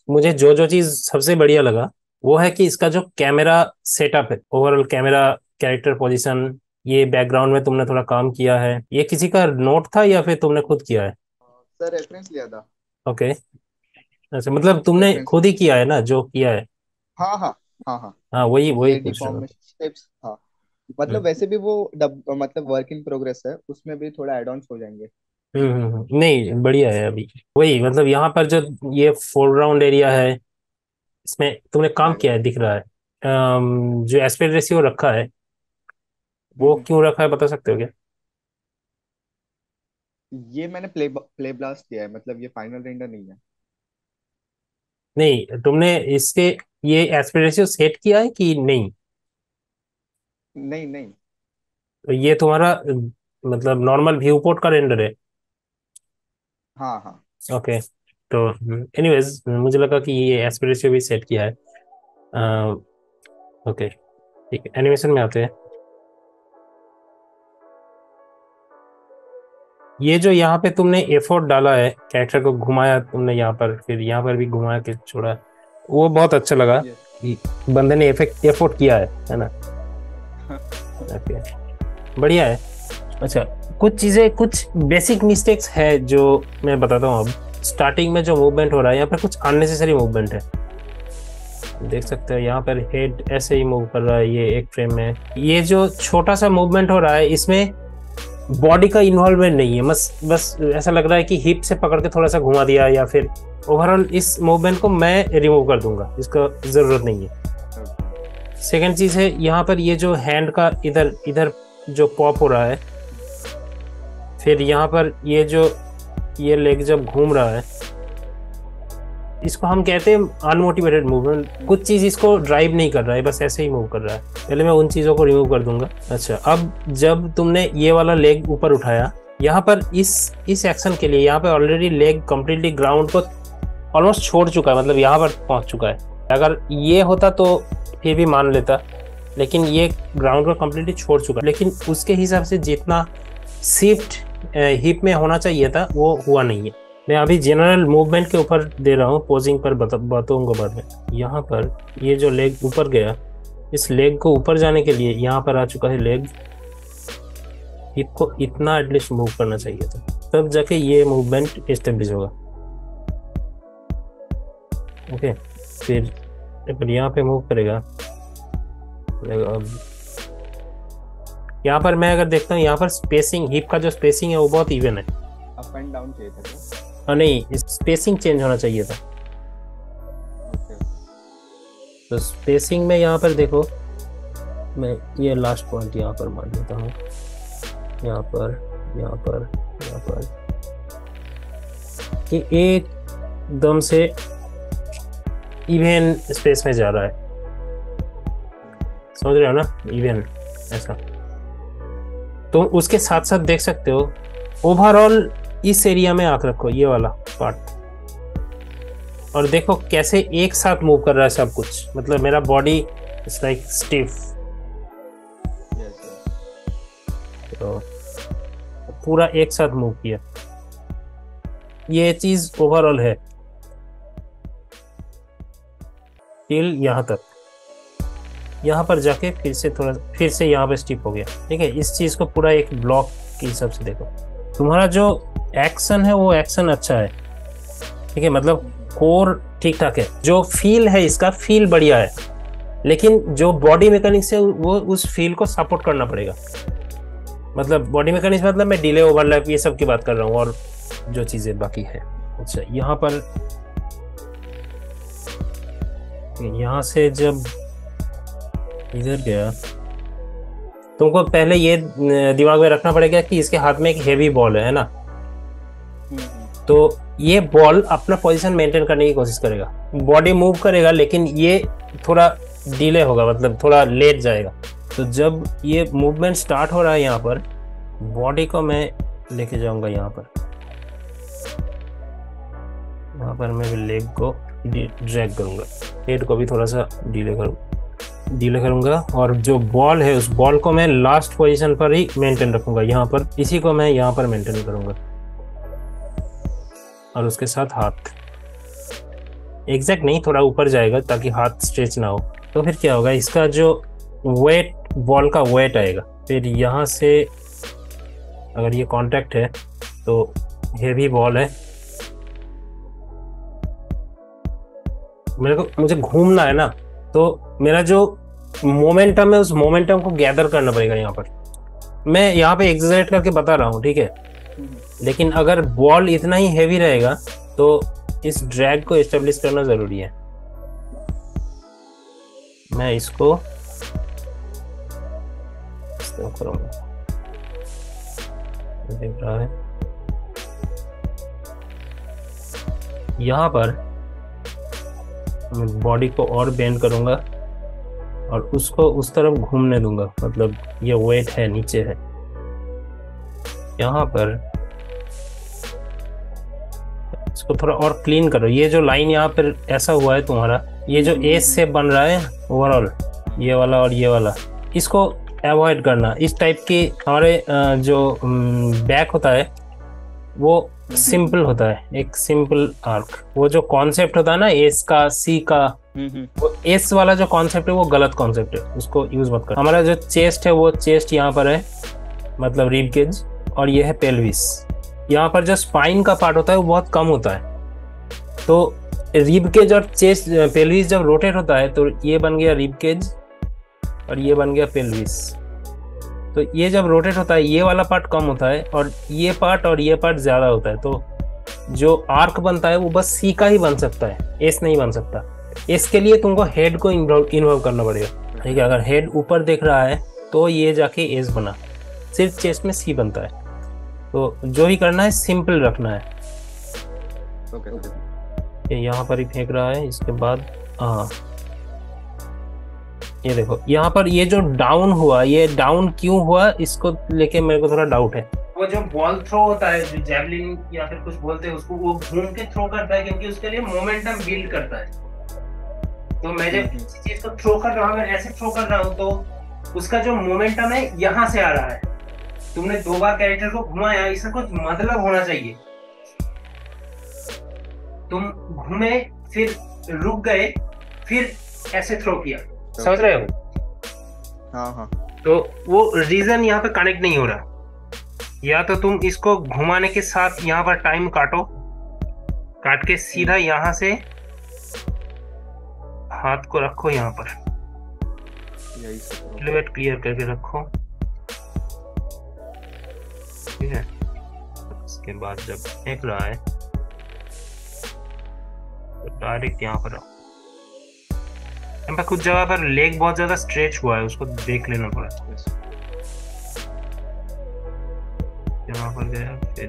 मुझे जो जो चीज सबसे बढ़िया लगा वो है कि इसका जो कैमरा सेटअप है, ओवरऑल कैमरा, कैरेक्टर पोजीशन, ये बैकग्राउंड में तुमने थोड़ा काम किया है, ये किसी का नोट था या फिर तुमने खुद किया है? सर रेफरेंस लिया था। ओके। अच्छा, मतलब तुमने रेफरेंस खुद लिया ही था। किया है ना जो किया है? हाँ हाँ। हाँ हाँ। हाँ, वही वही ये पूछ रहा हूँ। डिफॉर्मेशन स्टेप्स, हाँ। मतलब हम्म वैसे भी वो मतलब वर्क इन प्रोग्रेस है, उसमें भी थोड़ा एड ऑन्स हो जाएंगे। नहीं, बढ़िया है अभी। वही मतलब यहाँ पर जो ये फोरग्राउंड एरिया है, इसमें तुमने काम किया है बैकग्राउंड। दिख रहा है। जो एस्पेक्ट रेशियो रखा है वो हम्म। क्यों रखा है बता सकते हो क्या? ये मैंने प्ले ब्लास्ट किया है, मतलब ये फाइनल रेंडर नहीं है। नहीं, तुमने इसके ये एस्पेक्ट रेशियो सेट किया है कि नहीं? नहीं नहीं। तो ये तुम्हारा मतलब नॉर्मल व्यू पोर्ट का रेंडर है? हाँ हाँ। ओके। तो एनीवेज मुझे लगा कि ये एस्पेक्ट रेशियो भी सेट किया है। ओके, ठीक है, एनिमेशन में आते हैं। ये जो यहाँ पे तुमने एफोर्ट डाला है, कैरेक्टर को घुमाया तुमने यहाँ पर, फिर यहाँ पर भी घुमा के छोड़ा, वो बहुत अच्छा लगा ये कि बंदे ने एफेक्ट एफोर्ट किया है ना? ओके, बढ़िया है। अच्छा, कुछ चीजें, कुछ बेसिक मिस्टेक्स है जो मैं बताता हूँ अब। स्टार्टिंग में जो मूवमेंट हो रहा है यहाँ पर कुछ अननेसेसरी मूवमेंट है। देख सकते हो यहाँ पर हेड ऐसे ही मूव कर रहा है ये एक फ्रेम में। ये जो छोटा सा मूवमेंट हो रहा है इसमें बॉडी का इन्वॉल्वमेंट नहीं है, बस बस ऐसा लग रहा है कि हिप से पकड़ के थोड़ा सा घुमा दिया, या फिर ओवरऑल इस मूवमेंट को मैं रिमूव कर दूंगा, इसका जरूरत नहीं है। सेकंड चीज है यहाँ पर ये जो हैंड का इधर इधर जो पॉप हो रहा है, फिर यहाँ पर ये जो ये लेग जब घूम रहा है, इसको हम कहते हैं अनमोटिवेटेड मूवमेंट। कुछ चीज इसको ड्राइव नहीं कर रहा है, बस ऐसे ही मूव कर रहा है। पहले मैं उन चीजों को रिमूव कर दूंगा। अच्छा, अब जब तुमने ये वाला लेग ऊपर उठाया, यहाँ पर इस एक्शन के लिए यहाँ पे ऑलरेडी लेग कंप्लीटली ग्राउंड को ऑलमोस्ट छोड़ चुका है, मतलब यहाँ पर पहुंच चुका है। अगर ये होता तो फिर भी मान लेता, लेकिन ये ग्राउंड को कंप्लीटली छोड़ चुका है। लेकिन उसके हिसाब से जितना शिफ्ट हिप में होना चाहिए था वो हुआ नहीं है। मैं अभी जनरल मूवमेंट के ऊपर दे रहा हूँ, पोजिंग पर बताऊंगा बाद में। यहाँ पर ये जो लेग ऊपर गया, इस लेग को ऊपर जाने के लिए यहाँ पर आ चुका है लेग। हिप को इतना एटलीस्ट मूव करना चाहिए था, तब जाके ये मूवमेंट एस्टेब्लिश होगा। ओके, फिर यहाँ पे मूव करेगा। अब यहाँ पर मैं अगर देखता हूँ, यहाँ पर स्पेसिंग, हिप का जो स्पेसिंग है वो बहुत इवन है। अप एंड डाउन चाहिए था क्या? नहीं, स्पेसिंग चेंज होना चाहिए था। ओके। तो स्पेसिंग में यहाँ पर देखो, मैं ये लास्ट पॉइंट यहाँ पर मान लेता हूँ। यहाँ पर, यहाँ पर, यहाँ पर ये एकदम से इवन स्पेस में जा रहा है, समझ रहे हो ना? इवन ऐसा। तो उसके साथ साथ देख सकते हो ओवरऑल इस एरिया में आंख रखो, ये वाला पार्ट, और देखो कैसे एक साथ मूव कर रहा है सब कुछ। मतलब मेरा body it's like stiff. Yes yes. तो पूरा एक साथ मूव किया, ये चीज ओवरऑल है टिल यहाँ तक। यहाँ पर जाके फिर से थोड़ा, फिर से यहाँ पे स्टिफ हो गया। ठीक है, इस चीज को पूरा एक ब्लॉक के हिसाब से देखो। तुम्हारा जो एक्शन है वो एक्शन अच्छा है, ठीक है, मतलब कोर ठीक ठाक है। जो फील है इसका फील बढ़िया है, लेकिन जो बॉडी मैकेनिक्स है वो उस फील को सपोर्ट करना पड़ेगा। मतलब बॉडी मैकेनिक्स मतलब मैं डिले, ओवरलैप, ये सब की बात कर रहा हूँ, और जो चीजें बाकी है। अच्छा, यहाँ पर यहाँ से जब इधर गया, तुमको पहले ये दिमाग में रखना पड़ेगा कि इसके हाथ में एक हेवी बॉल है ना? हम्म। तो ये बॉल अपना पोजीशन मेंटेन करने की कोशिश करेगा, बॉडी मूव करेगा, लेकिन ये थोड़ा डिले होगा, मतलब थोड़ा लेट जाएगा। तो जब ये मूवमेंट स्टार्ट हो रहा है यहाँ पर, बॉडी को मैं लेके जाऊंगा यहाँ पर। यहाँ पर मैं लेग को ड्रैग करूंगा, हेड को भी थोड़ा सा डीले करूंगा, और जो बॉल है उस बॉल को मैं लास्ट पोजीशन पर ही मेंटेन रखूंगा, यहाँ पर, इसी को मैं यहाँ पर मेंटेन करूंगा, और उसके साथ हाथ। एग्जैक्ट नहीं, थोड़ा ऊपर जाएगा ताकि हाथ स्ट्रेच ना हो। तो फिर क्या होगा, इसका जो वेट, बॉल का वेट आएगा, फिर यहाँ से अगर ये कांटेक्ट है तो हेवी बॉल है, मुझे घूमना है ना, तो मेरा जो मोमेंटम है उस मोमेंटम को गैदर करना पड़ेगा। यहाँ पर मैं यहाँ पे एक्सरसाइज करके बता रहा हूँ, ठीक है, लेकिन अगर बॉल इतना ही हैवी रहेगा तो इस ड्रैग को एस्टेब्लिश करना जरूरी है। मैं इसको करूँगा, देख रहा है यहाँ पर बॉडी को और बेंड करूंगा और उसको उस तरफ घूमने दूंगा, मतलब ये वेट है नीचे है। यहाँ पर इसको थोड़ा और क्लीन करो। ये जो लाइन यहाँ पर ऐसा हुआ है तुम्हारा, ये जो एस शेप बन रहा है ओवरऑल, ये वाला और ये वाला, इसको अवॉइड करना। इस टाइप की हमारे जो बैक होता है वो सिंपल होता है, एक सिंपल आर्क। वो जो कॉन्सेप्ट होता है ना एस का, सी का, वो एस वाला जो कॉन्सेप्ट है वो गलत कॉन्सेप्ट है, उसको यूज मत कर। हमारा जो चेस्ट है वो चेस्ट यहाँ पर है, मतलब रिब केज, और ये है पेल्विस। यहाँ पर जो स्पाइन का पार्ट होता है वो बहुत कम होता है, तो रिब केज और चेस्ट, पेल्विस जब रोटेट होता है तो ये बन गया रिब केज और ये बन गया पेल्विस। तो ये जब रोटेट होता है ये वाला पार्ट कम होता है और ये पार्ट ज्यादा होता है, तो जो आर्क बनता है वो बस सी का ही बन सकता है, एस नहीं बन सकता। एस के लिए तुमको हेड को इन्वॉल्व करना पड़ेगा, ठीक है। अगर हेड ऊपर दिख रहा है तो ये जाके एस बना, सिर्फ चेस्ट में सी बनता है। तो जो ही करना है सिंपल रखना है। ये यहाँ पर ही फेंक रहा है, इसके बाद हाँ ये देखो यहाँ पर ये जो डाउन हुआ, ये डाउन क्यों हुआ इसको लेके मेरे को थोड़ा डाउट है। वो जो बॉल थ्रो होता है, जो जैवलिन या फिर कुछ बोलते हैं उसको, वो घूम के थ्रो करता है क्योंकि उसके लिए मोमेंटम बिल्ड करता है। तो मैं जब किसी चीज को थ्रो कर रहा हूँ, मैं ऐसे थ्रो कर रहा हूँ तो उसका जो मोमेंटम है यहाँ से आ रहा है। तुमने 2 बार कैरेक्टर को घुमाया, इसका कुछ मतलब होना चाहिए। तुम घूमे, फिर रुक गए, फिर ऐसे थ्रो किया, समझ रहे हो? हाँ। तो वो रीजन यहाँ पे कनेक्ट नहीं हो रहा। या तो तुम इसको घुमाने के साथ यहाँ पर टाइम काटो, काट के सीधा यहाँ से हाथ को रखो, यहाँ पर सिलुएट क्लियर करके रखो, ठीक है। इसके बाद जब फेंक रहा है तो डायरेक्ट यहाँ पर रखो। कुछ जगह पर लेग बहुत ज्यादा स्ट्रेच हुआ है, उसको देख लेना पड़ा। यहाँ पर गया, फिर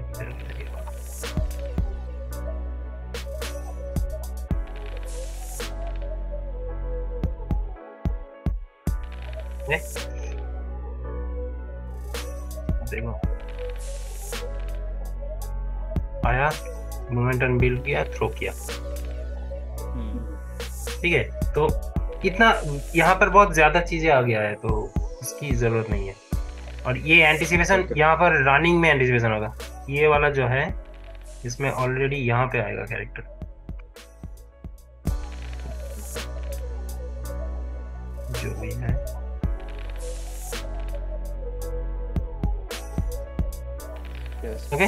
देखो आया, मोमेंटम बिल्ड किया, थ्रो किया, ठीक है। तो इतना यहाँ पर बहुत ज्यादा चीजें आ गया है, तो उसकी जरूरत नहीं है। और ये एंटिसिपेशन यहाँ पर रनिंग में एंटिसिपेशन होगा, ये वाला जो है इसमें ऑलरेडी यहाँ पे आएगा कैरेक्टर। जो भी है ओके।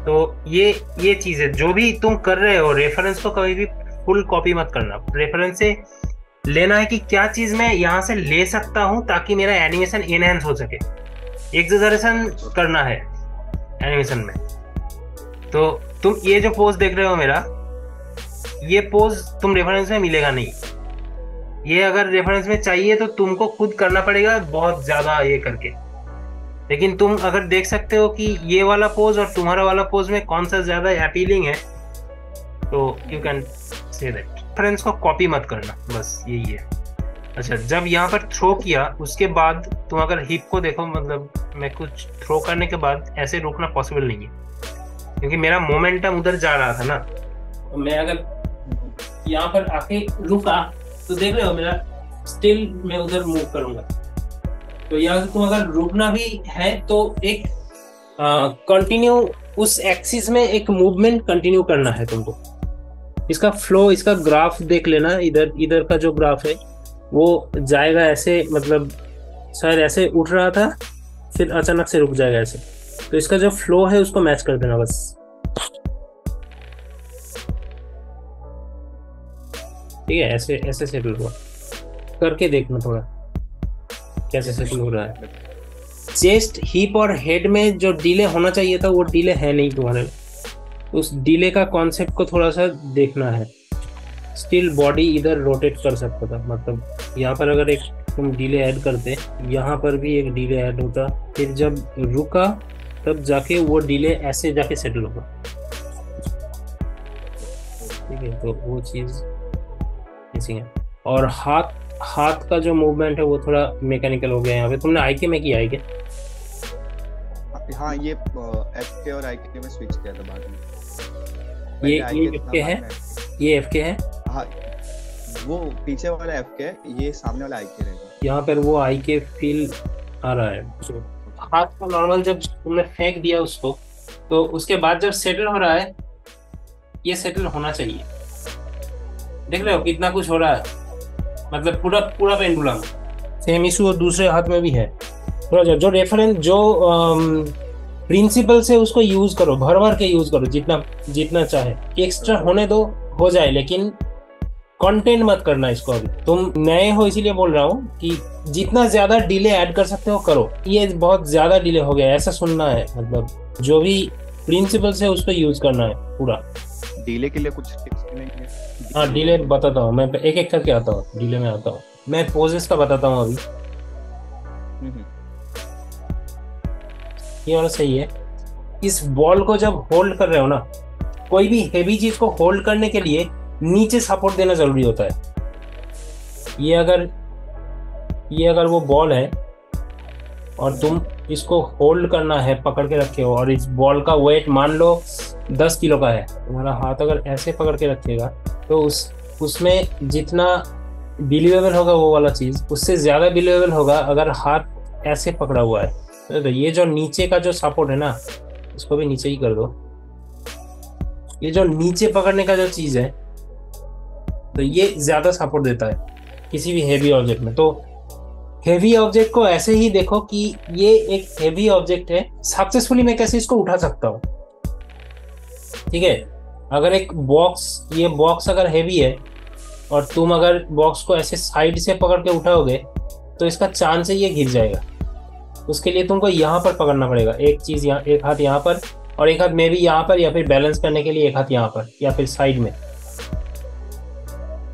तो ये चीज है, जो भी तुम कर रहे हो, रेफरेंस को कभी भी फुल कॉपी मत करना। रेफरेंस से लेना है कि क्या चीज मैं यहाँ से ले सकता हूँ ताकि मेरा एनिमेशन एनहेंस हो सके। एक्सेजरेशन करना है एनिमेशन में। तो तुम ये जो पोज देख रहे हो मेरा, ये पोज तुम रेफरेंस में मिलेगा नहीं। ये अगर रेफरेंस में चाहिए तो तुमको खुद करना पड़ेगा बहुत ज्यादा ये करके। लेकिन तुम अगर देख सकते हो कि ये वाला पोज और तुम्हारा वाला पोज में कौन सा ज्यादा अपीलिंग है, तो you can say that. Reference को कॉपी मत करना, बस यही है। अच्छा, जब यहाँ पर थ्रो किया उसके बाद तुम अगर हिप को देखो, मतलब मैं कुछ थ्रो करने के बाद ऐसे रुकना पॉसिबल नहीं है क्योंकि मेरा मोमेंटम उधर जा रहा था ना। तो मैं अगर यहाँ पर आके रुका तो देख रहे हो मेरा स्टिल मैं उधर मूव करूंगा। तो यहाँ से तुम अगर रुकना भी है तो एक कंटिन्यू उस एक्सिस में एक मूवमेंट कंटिन्यू करना है तुमको। इसका फ्लो, इसका ग्राफ देख लेना, इधर इधर का जो ग्राफ है वो जाएगा ऐसे, मतलब शायद ऐसे उठ रहा था, फिर अचानक से रुक जाएगा ऐसे। तो इसका जो फ्लो है उसको मैच कर देना बस। ठीक है, ऐसे ऐसे सेटल हुआ, करके देखना थोड़ा कैसे सेटल हो रहा है। चेस्ट, हिप और हेड में जो डिले होना चाहिए था वो डिले है नहीं तुम्हारे, उस डिले का कॉन्सेप्ट को थोड़ा सा देखना है। स्टिल बॉडी इधर रोटेट कर सकता था, मतलब यहाँ पर अगर एक तुम डिले ऐड करते, यहाँ पर भी एक डिले ऐड होता, फिर जब रुका तब जाके वो डिले ऐसे जाके सेटल होगा। ठीक है, तो वो चीज़ मिसिंग है। और हाथ का जो मूवमेंट है वो थोड़ा मैकेनिकल हो गया यहाँ पे। तुमने आईके में किया है क्या? हाँ, ये एफके और आईके में स्विच किया था बाद में। ये एफके है, ये एफके है। हाँ, वो पीछे वाला एफके है, ये सामने वाला आईके रहेगा। यहाँ पर वो आईके फील आ रहा है। हाथ का नॉर्मल जब तुमने फेंक दिया उसको, तो उसके बाद जब सेटल हो रहा है, ये सेटल होना चाहिए। देख रहे हो कितना कुछ हो रहा है, मतलब पूरा पूरा पेंडुलम। सेम इशू दूसरे हाथ में भी है। थोड़ा जो रेफरेंस, जो प्रिंसिपल से उसको यूज करो, भर भर के यूज करो, जितना जितना चाहे। एक्स्ट्रा होने दो, हो जाए, लेकिन कंटेंट मत करना इसको। अभी तुम नए हो इसीलिए बोल रहा हूँ कि जितना ज्यादा डिले ऐड कर सकते हो करो। ये बहुत ज्यादा डिले हो गया ऐसा सुनना है, मतलब जो भी प्रिंसिपल से उसको यूज करना है पूरा। डिले के लिए कुछ टिप्स नहीं है? हाँ, डिले बताता हूँ मैं, एक एक करके आता हूँ, डिले में आता हूँ मैं। पोजेस का बताता हूँ अभी। ये वाला सही है। इस बॉल को जब होल्ड कर रहे हो ना, कोई भी हेवी चीज को होल्ड करने के लिए नीचे सपोर्ट देना जरूरी होता है। ये अगर वो बॉल है और तुम इसको होल्ड करना है, पकड़ के रखे हो, और इस बॉल का वेट मान लो 10 किलो का है, तुम्हारा हाथ अगर ऐसे पकड़ के रखेगा तो उसमें जितना बिलीवेबल होगा वो वाला चीज उससे ज्यादा बिलीवेबल होगा अगर हाथ ऐसे पकड़ा हुआ है। तो ये जो नीचे का जो सपोर्ट है ना, इसको भी नीचे ही कर दो। ये जो नीचे पकड़ने का जो चीज है, तो ये ज्यादा सपोर्ट देता है किसी भी हेवी ऑब्जेक्ट में। तो हेवी ऑब्जेक्ट को ऐसे ही देखो कि ये एक हेवी ऑब्जेक्ट है, सक्सेसफुली मैं कैसे इसको उठा सकता हूँ। ठीक है, अगर एक बॉक्स, ये बॉक्स अगर हेवी है और तुम अगर बॉक्स को ऐसे साइड से पकड़ के उठाओगे तो इसका चांस है ये गिर जाएगा। उसके लिए तुमको यहाँ पर पकड़ना पड़ेगा, एक चीज यहाँ, एक हाथ यहाँ पर और एक हाथ में भी यहाँ पर, या फिर बैलेंस करने के लिए एक हाथ यहाँ पर या फिर साइड में।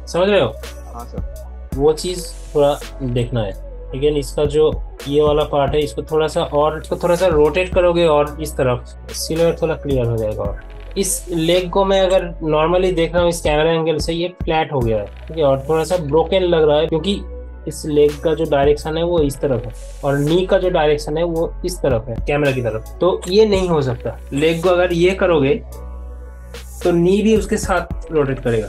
समझ रहे हो? हाँ सर। वो चीज थोड़ा देखना है। ठीक है, इसका जो ये वाला पार्ट है, इसको थोड़ा सा रोटेट करोगे और इस तरफ, सिल्वर थोड़ा क्लियर हो जाएगा। और इस लेग को मैं अगर नॉर्मली देख रहा हूँ इस कैमरा एंगल से, ये फ्लैट हो गया है। ठीक है, और थोड़ा सा ब्रोकन लग रहा है क्योंकि इस लेग का जो डायरेक्शन है वो इस तरफ है और नी का जो डायरेक्शन है वो इस तरफ है, कैमरा की तरफ। तो ये नहीं हो सकता। लेग को अगर ये करोगे तो नी भी उसके साथ रोटेट करेगा,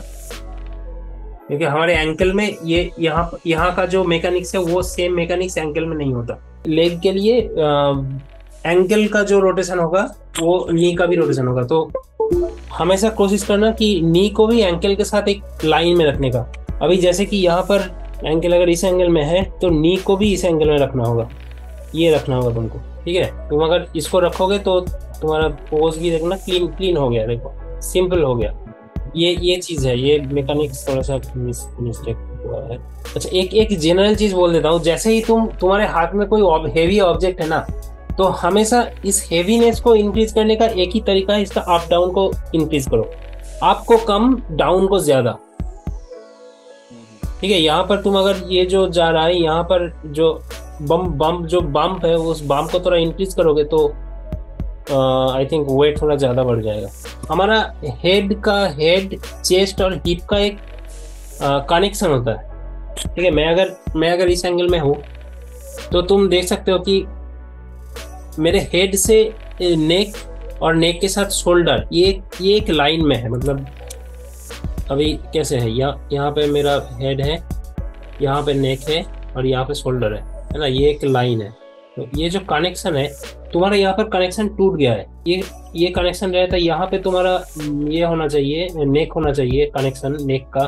क्योंकि हमारे एंकल में ये यहाँ का जो मैकेनिक्स है वो सेम मैकेनिक्स एंकल में नहीं होता। लेग के लिए एंकल का जो रोटेशन होगा वो नी का भी रोटेशन होगा। तो हमेशा कोशिश करना कि नी को भी एंकल के साथ एक लाइन में रखने का। अभी जैसे कि यहाँ पर एंकल अगर इस एंगल में है तो नी को भी इस एंगल में रखना होगा, ये रखना होगा तुमको। ठीक है, तुम अगर इसको रखोगे तो तुम्हारा पोज भी देखना क्लीन हो गया, देखो सिंपल हो गया। ये चीज है, ये मैकेनिक्स थोड़ा सा मिस्टेक हुआ है। अच्छा, एक जनरल चीज बोल देता हूँ। जैसे ही तुम्हारे हाथ में कोई हेवी ऑब्जेक्ट है ना, तो हमेशा इस हेवीनेस को इंक्रीज करने का एक ही तरीका है, इसका अप डाउन को इंक्रीज करो। अप को कम, डाउन को ज्यादा। ठीक है, यहाँ पर तुम अगर ये जो जा रहा है, यहाँ पर जो बम्प है, उस बम्प को थोड़ा इंक्रीज करोगे तो आई थिंक वेट थोड़ा ज्यादा बढ़ जाएगा। हमारा हेड, चेस्ट और हिप का एक कनेक्शन होता है। ठीक है, मैं अगर इस एंगल में हूँ तो तुम देख सकते हो कि मेरे हेड से नेक और नेक के साथ शोल्डर ये एक लाइन में है। मतलब अभी कैसे है, यहाँ पे मेरा हेड है, यहाँ पे नेक है और यहाँ पे शोल्डर है ना, ये एक लाइन है। तो ये जो कनेक्शन है तुम्हारा यहाँ पर कनेक्शन टूट गया है, ये कनेक्शन रहता है यहाँ पे तुम्हारा, ये होना चाहिए, नेक होना चाहिए कनेक्शन नेक का,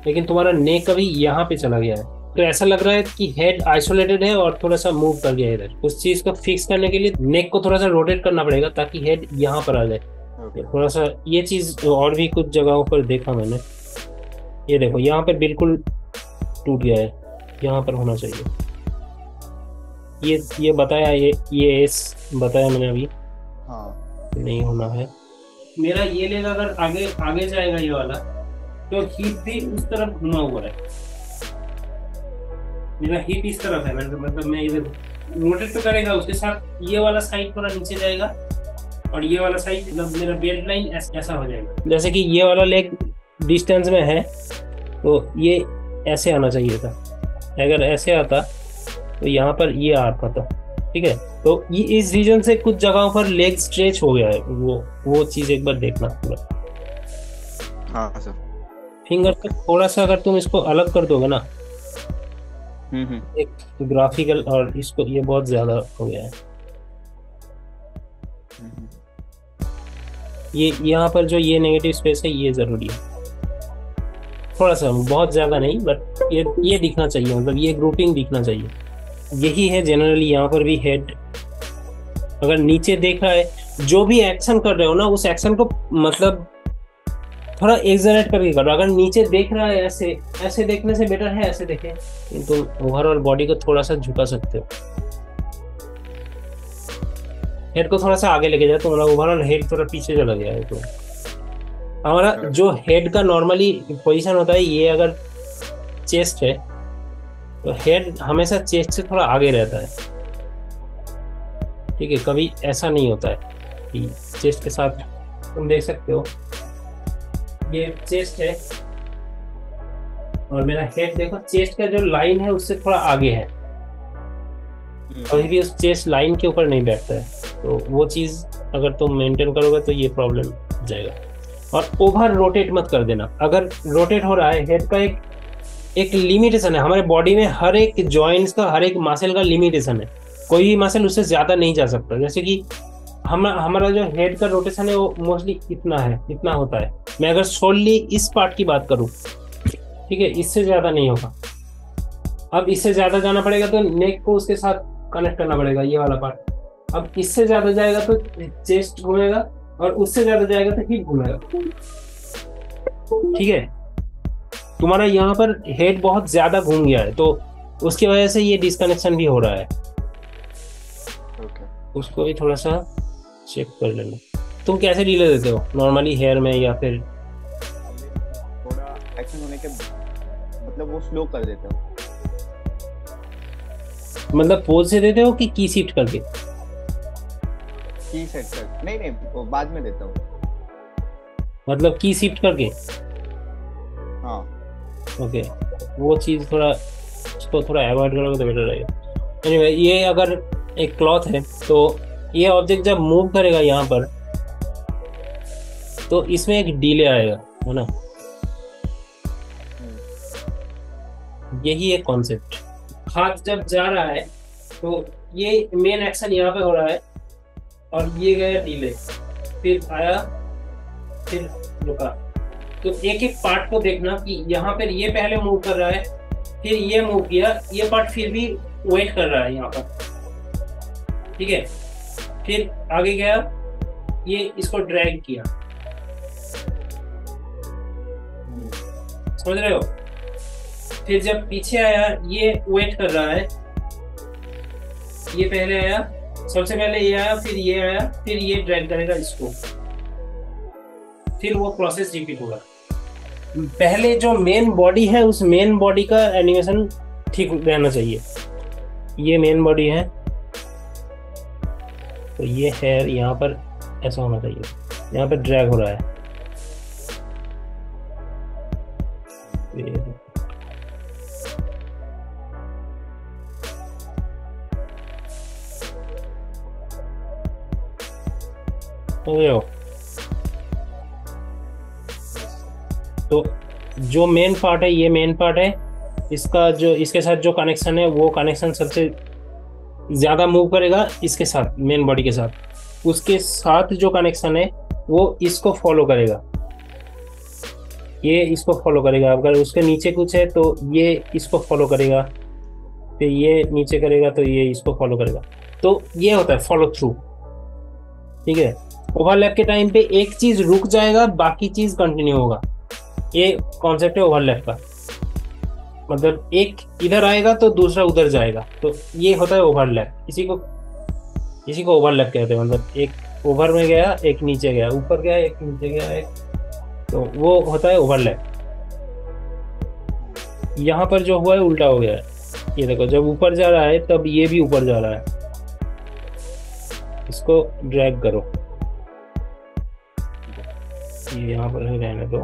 लेकिन तुम्हारा नेक अभी यहाँ पे चला गया है। तो ऐसा लग रहा है कि हेड आइसोलेटेड है और थोड़ा सा मूव कर गया है इधर। उस चीज को फिक्स करने के लिए नेक को थोड़ा सा रोटेट करना पड़ेगा ताकि हेड यहाँ पर आ जाए। थोड़ा सा ये चीज और भी कुछ जगहों पर देखा मैंने। ये देखो यहाँ पे बिल्कुल टूट गया है, यहाँ पर होना चाहिए। ये बताया, ये एस बताया मैंने अभी। हाँ नहीं होना है मेरा। ये लेग अगर आगे आगे जाएगा ये वाला, तो हिप भी उस तरफ घुमा हुआ है। मेरा हिप इस तरफ है, मतलब मैं इधर रोटेट तो करेगा, उसके साथ ये वाला साइड थोड़ा नीचे जाएगा और ये वाला साइड, मतलब मेरा बेल्ट लाइन ऐसा हो जाएगा। जैसे कि ये वाला लेग डिस्टेंस में है तो ये ऐसे आना चाहिए था। अगर ऐसे आता तो यहाँ पर ये आता था, ठीक है। तो ये इस रीजन से कुछ जगहों पर लेग स्ट्रेच हो गया है, वो चीज एक बार देखना पूरा। हाँ सर। फिंगर से थोड़ा सा अगर तुम इसको अलग कर दोगे ना, एक ग्राफिकल, और इसको ये बहुत ज्यादा हो गया है। ये यहाँ पर जो ये नेगेटिव स्पेस है ये जरूरी है, थोड़ा सा, बहुत ज्यादा नहीं, बट ये दिखना चाहिए, मतलब ये ग्रुपिंग दिखना चाहिए। यही है जनरली यहाँ पर भी हेड अगर नीचे देख रहा है, जो भी एक्शन कर रहे हो ना उस एक्शन को मतलब थोड़ा एक्सलरेट करके करो। अगर नीचे देख रहा है ऐसे देखने से बेटर है ऐसे देखें, तुम ओवरऑल बॉडी को थोड़ा सा झुका सकते हो। हेड को थोड़ा सा आगे लेके जाए तो मतलब ओवरऑल हेड थोड़ा पीछे चला गया है। तो हमारा जो हेड का नॉर्मली पोजीशन होता है, ये अगर चेस्ट है तो हेड हमेशा चेस्ट से थोड़ा आगे रहता है, ठीक है। कभी ऐसा नहीं होता है कि चेस्ट के साथ, तुम देख सकते हो ये चेस्ट है और मेरा हेड देखो चेस्ट का जो लाइन है उससे थोड़ा आगे है, कभी भी उस चेस्ट लाइन के ऊपर नहीं बैठता है। तो वो चीज अगर तुम मेंटेन करोगे तो ये प्रॉब्लम जाएगा। और ओवर रोटेट मत कर देना। अगर रोटेट हो रहा है, हेड का एक लिमिटेशन है, हमारे बॉडी में हर एक जॉइंट्स का, हर एक मसल का लिमिटेशन है, कोई भी मसल उससे ज्यादा नहीं जा सकता। जैसे कि हमारा जो हेड का रोटेशन है वो मोस्टली इतना है, इतना होता है। मैं अगर सोलली इस पार्ट की बात करूं, ठीक है, इससे ज्यादा नहीं होगा। अब इससे ज्यादा जाना पड़ेगा तो नेक को उसके साथ कनेक्ट करना पड़ेगा, ये वाला पार्ट। अब इससे ज्यादा जाएगा तो चेस्ट घूमेगा और उससे ज्यादा जाएगा तो हिप घूमेगा, ठीक है। तुम्हारा यहाँ पर हेड बहुत ज्यादा घूम गया है तो उसकी वजह से ये डिस्कनेक्शन भी हो रहा है। उसको भी थोड़ा सा चेक कर लेना। तुम कैसे डीले देते हो नॉर्मली हेयर में, या फिर थोड़ा एक्शन होने के मतलब वो स्लो कर देते हो? मतलब पोज से देते हो कि की शिफ्ट करके? की सेट कर, नहीं वो बाद में देता हूँ। मतलब की शिफ्ट करके? हाँ ओके, वो चीज थोड़ा, उसको थोड़ा अवॉइड करोगे तो बेटर रहेगा। एनीवे, ये अगर एक क्लॉथ है तो ये ऑब्जेक्ट जब मूव करेगा यहाँ पर तो इसमें एक डिले आएगा, है ना। यही है कॉन्सेप्ट। हाथ जब जा रहा है तो ये मेन एक्शन यहाँ पे हो रहा है और ये गया डिले, फिर आया, फिर रुका। तो एक एक पार्ट को देखना कि यहाँ पर ये पहले मूव कर रहा है, फिर ये मूव किया, ये पार्ट फिर भी वेट कर रहा है यहाँ पर, ठीक है। फिर आगे गया, ये इसको ड्रैग किया, समझ रहे हो। फिर जब पीछे आया, ये वेट कर रहा है, ये पहले आया, सबसे पहले ये आया, फिर ये आया, फिर ये ड्रैग करेगा इसको, फिर वो प्रोसेस रिपीट होगा। पहले जो मेन बॉडी है उस मेन बॉडी का एनिमेशन ठीक रहना चाहिए। ये मेन बॉडी है तो ये हेयर यहाँ पर ऐसा होना चाहिए, यहाँ पर ड्रैग हो रहा है, तो जो मेन पार्ट है, ये मेन पार्ट है, इसका जो इसके साथ जो कनेक्शन है वो कनेक्शन सबसे ज्यादा मूव करेगा इसके साथ, मेन बॉडी के साथ, उसके साथ जो कनेक्शन है वो इसको फॉलो करेगा, ये इसको फॉलो करेगा। अगर उसके नीचे कुछ है तो ये इसको फॉलो करेगा, फिर ये नीचे करेगा तो ये इसको फॉलो करेगा। तो ये होता है फॉलो थ्रू, ठीक है। ओवरलैप के टाइम पे एक चीज रुक जाएगा, बाकी चीज कंटिन्यू होगा, ये कॉन्सेप्ट है ओवरलैप का। मतलब एक इधर आएगा तो दूसरा उधर जाएगा, तो ये होता है ओवरलैप। इसी को ओवरलैप कहते हैं। मतलब एक ओवर में गया, एक नीचे गया, ऊपर गया, एक नीचे गया, एक, तो वो होता है ओवरलैप। यहाँ पर जो हुआ है उल्टा हो गया है, ये देखो, जब ऊपर जा रहा है तब ये भी ऊपर जा रहा है। इसको ड्रैग करो, ये यहाँ पर है, रहने दो,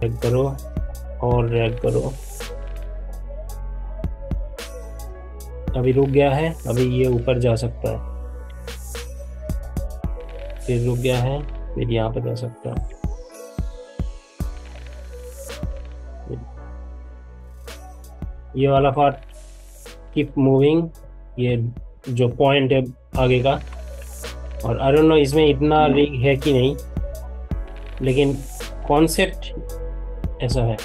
ड्रैग करो और ड्रैग करो। अभी रुक गया है, अभी ये ऊपर जा सकता है, फिर रुक गया है, फिर यहाँ पर जा सकता है। ये वाला पार्ट कीप मूविंग, ये जो पॉइंट है आगे का। और आई डोंट नो इसमें इतना रिग है कि नहीं, लेकिन कॉन्सेप्ट ऐसा है।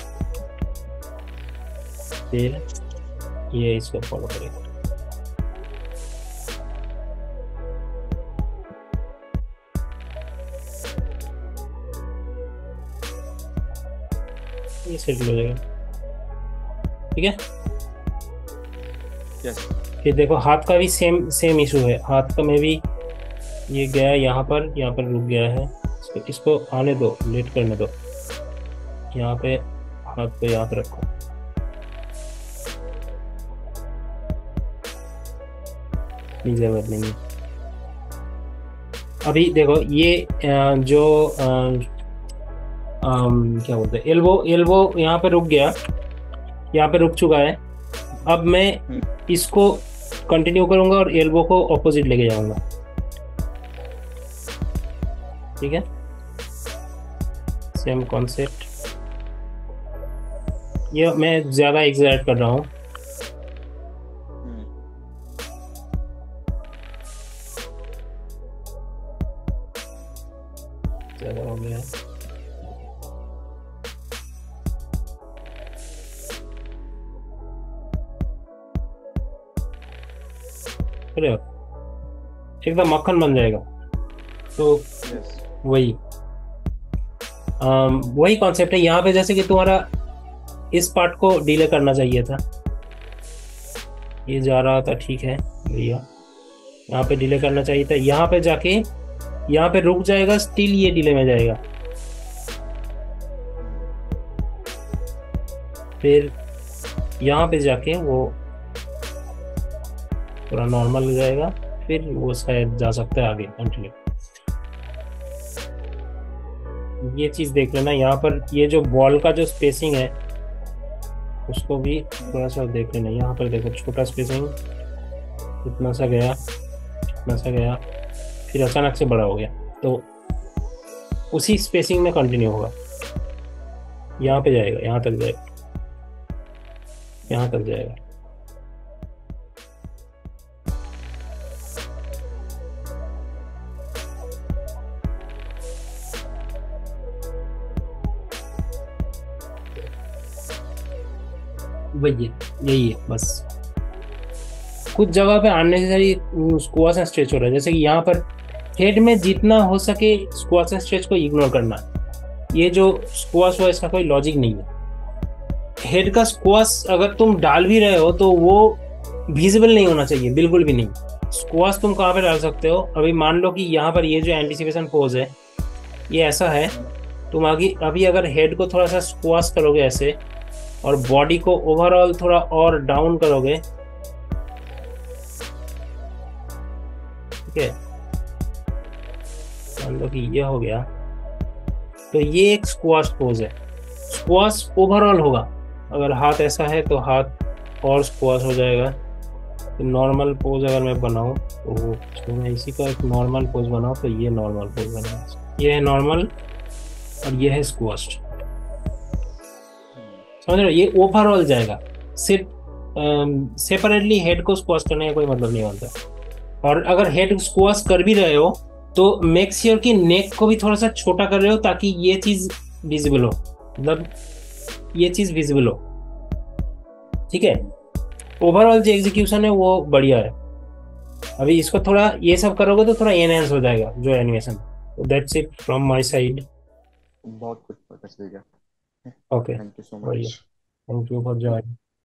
फिर ये इसको फॉलो करेगा। ये सेट हो जाएगा, ठीक है। यस। फिर देखो हाथ का भी सेम इशू है। हाथ का में भी ये गया यहाँ पर रुक गया है। इसको आने दो, लेट करने दो। यहाँ पे हाथ पे यहाँ पे रखो, जरूरत नहीं है। अभी देखो ये जो क्या बोलते हैं, एल्बो यहाँ पे रुक गया, यहाँ पे रुक चुका है। अब मैं इसको कंटिन्यू करूंगा और एल्बो को ऑपोजिट लेके जाऊंगा, ठीक है। Same concept. ये मैं ज्यादा एग्जैक्ट कर रहा हूँ। ज्यादा हो गया। अरे एकदम मक्खन बन जाएगा। तो वही वही कॉन्सेप्ट है यहाँ पे। जैसे कि तुम्हारा इस पार्ट को डिले करना चाहिए था, ये जा रहा था, ठीक है भैया, यहाँ पे डिले करना चाहिए था। यहाँ पे जाके यहाँ पे रुक जाएगा, स्टिल ये डिले में जाएगा। फिर यहाँ पे जाके वो पूरा नॉर्मल हो जाएगा, फिर वो शायद जा सकता है आगे कंटिन्यू। ये चीज देख लेना। यहाँ पर ये जो बॉल का जो स्पेसिंग है उसको भी थोड़ा सा देख लेना। यहाँ पर देखो छोटा स्पेसिंग, इतना सा गया, इतना सा गया, फिर अचानक से बड़ा हो गया, तो उसी स्पेसिंग में कंटिन्यू होगा। यहाँ पे जाएगा, यहाँ तक जाएगा, यहाँ तक जाएगा। वही यही है बस। कुछ जगह पे अननेसेसरी स्क्वाश एंड स्ट्रेच हो रहा है। जैसे कि यहाँ पर हेड में जितना हो सके स्क्वाश एंड स्ट्रेच को इग्नोर करना। ये जो स्क्वाश हुआ इसका कोई लॉजिक नहीं है। हेड का स्क्वाश अगर तुम डाल भी रहे हो तो वो विजिबल नहीं होना चाहिए, बिल्कुल भी नहीं। स्क्वाश तुम कहाँ पे डाल सकते हो? अभी मान लो कि यहाँ पर ये जो एंटिसिपेशन पोज है ये ऐसा है, तुम आगे अभी अगर हेड को थोड़ा सा स्क्वाश करोगे ऐसे और बॉडी को ओवरऑल थोड़ा और डाउन करोगे, ठीक है, मान लो कि ये हो गया, तो ये एक स्क्वाश पोज है। स्क्वाश ओवरऑल होगा। अगर हाथ ऐसा है तो हाथ और स्क्वाश हो जाएगा। तो नॉर्मल पोज अगर मैं बनाऊं तो मैं इसी का एक नॉर्मल पोज बनाऊं तो ये नॉर्मल पोज बनाऊं। ये है नॉर्मल और ये है स्क्वाश। समझ रहे हो? ये ओवरऑल जाएगा। सिर्फ सेपरेटली हेड को स्क्वाश करने का कोई मतलब नहीं होता। और अगर हेड स्क्वाश कर भी रहे हो तो मेक श्योर कि नेक को भी थोड़ा सा छोटा कर रहे हो ताकि ये चीज विजिबल हो, मतलब ये चीज विजिबल हो। ठीक है, ओवरऑल जो एग्जीक्यूशन है वो बढ़िया है। अभी इसको थोड़ा ये सब करोगे तो थोड़ा एनहेंस हो जाएगा जो animation. That's it from my side. बहुत कुछ पता चल गया। ओके, थैंक यू सो बढ़िया। Much. Thank you for joining.